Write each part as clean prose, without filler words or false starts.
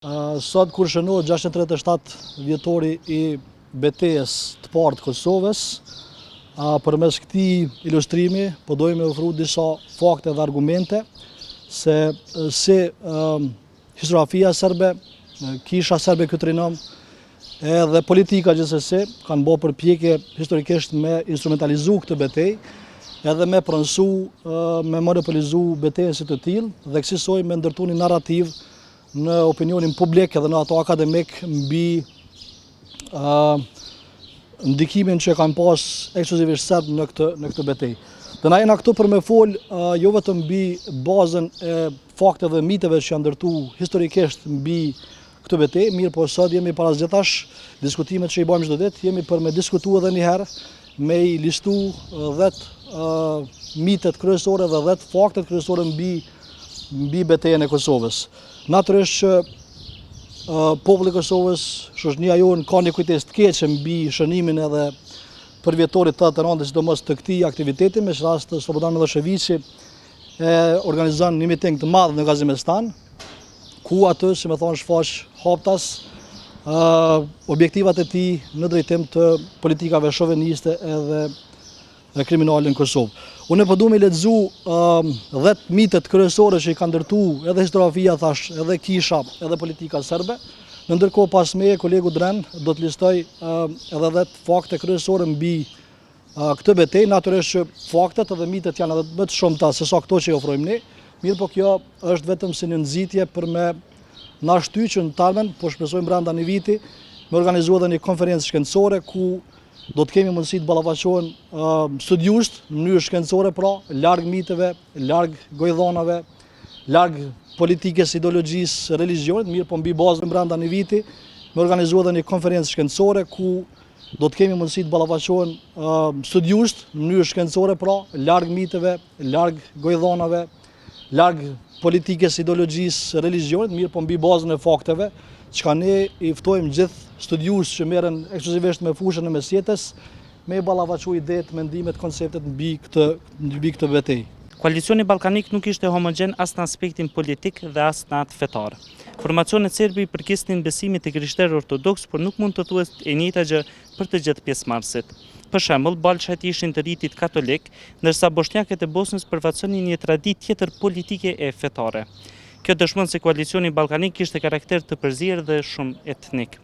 Sot kur shënohet 637 vjetori i betejës të parë të Kosovës, përmes këtij ilustrimi po dojmë ofru disa fakte dhe argumente se si historiografia serbe, kisha serbe këtë rinom, edhe politika gjithsesi kanë bërë përpjekje historikisht me instrumentalizu këtë betejë, edhe me pronësu, me monopolizu betejën si të tillë dhe kësaj me ndërtu një narrativ në opinionin publik edhe në ato akademik mbi ndikimin që kanë pas ekskluzivisht serb në këtë betejë. Dhe na jena këtu për me fol jo vetëm mbi bazën e fakteve dhe miteve që janë ndërtu historikisht mbi këtë betejë, mirë po sot jemi parazgjitash diskutimet që i bëjmë çdo ditë, jemi për me diskutu edhe një herë, me i listu 10 mitet kryesore dhe 10 faktet kryesore mbi betejën e Kosovës. Natyrisht që populli i Kosovës, shoqënia jonë ka një kujtesë të keqe mbi shënimin edhe për vjetorit të rëndë, sidomos të këtij aktiviteti, me rast Slobodan Miloševići organizon një miting të madh në Gazimestan, ku aty, si më thonë, shfaq haptas objektivat e tij në drejtim të politikave shoveniste edhe kriminale në Kosovë. Unë po duam i lexu 10 mitet kryesore që i kanë ndërtu edhe historiografia thash, edhe kisha, edhe politika serbe. Në ndërkohë pas meje kolegu Dren do të listoj edhe 10 fakte kryesore mbi këtë betejë. Natyrisht që faktet edhe mitet janë edhe më të shumta se sa këto që i ofrojmë ne. Mirë po kjo është vetëm si një nxitje për me na shtyë që në Tarmen, po shpresojmë brenda një viti, me organizu edhe një konferencë shkencore ku do të kemi mundësi të ballafaqohen studiusht në mënyrë shkencore, pra, larg miteve, larg gojdhonave, larg politikës, ideologjisë, religionit, mirë po mbi bazën brenda një viti, me organizu edhe një konferencë shkencore ku do të kemi mundësi të ballafaqohen studiusht në mënyrë shkencore, pra, larg miteve, larg gojdhonave, larg politikës, ideologjisë, religionit, mirë po mbi bazën e fakteve, çka ne i ftojmë gjithë studiues që merren ekskluzivisht me fushën e mesjetës, me ballafaqu idetë, mendimet, konceptet mbi këtë betejë. Koalicioni ballkanik nuk ishte homogjen as në aspektin politik dhe as në atë fetar. Formacionet serbi përkisnin besimit të krishterë ortodoks, por nuk mund të thuhet e njëjta gjë për të gjithë pjesëmarrësit. Për shembull, balçajt ishin të ritit katolik, ndërsa bosnjakët e Bosnës përfaqësonin një traditë tjetër politike e fetare. Kjo dëshmon se koalicioni ballkanik kishte karakter të përzierë dhe shumë etnik.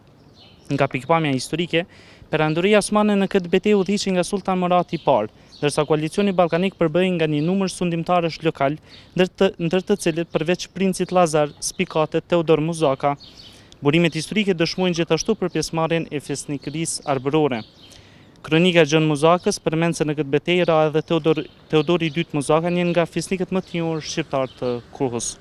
Nga pikpamja historike, perandoria osmane në këtë betejë udhëhiqi nga Sultan Murati i parë, ndërsa koalicioni ballkanik përbëhej nga një numër sundimtarësh lokal, ndër të cilët përveç princit Lazar, spikatet Teodor Muzaka, burimet historike dëshmojnë gjithashtu për pjesëmarrjen e fesnikërisë arbërore. Kronika Gjon Muzakës përmend se në këtë betejë ra edhe Teodori II Muzaka, një nga fesnikët më të njohur shqiptar të kohës.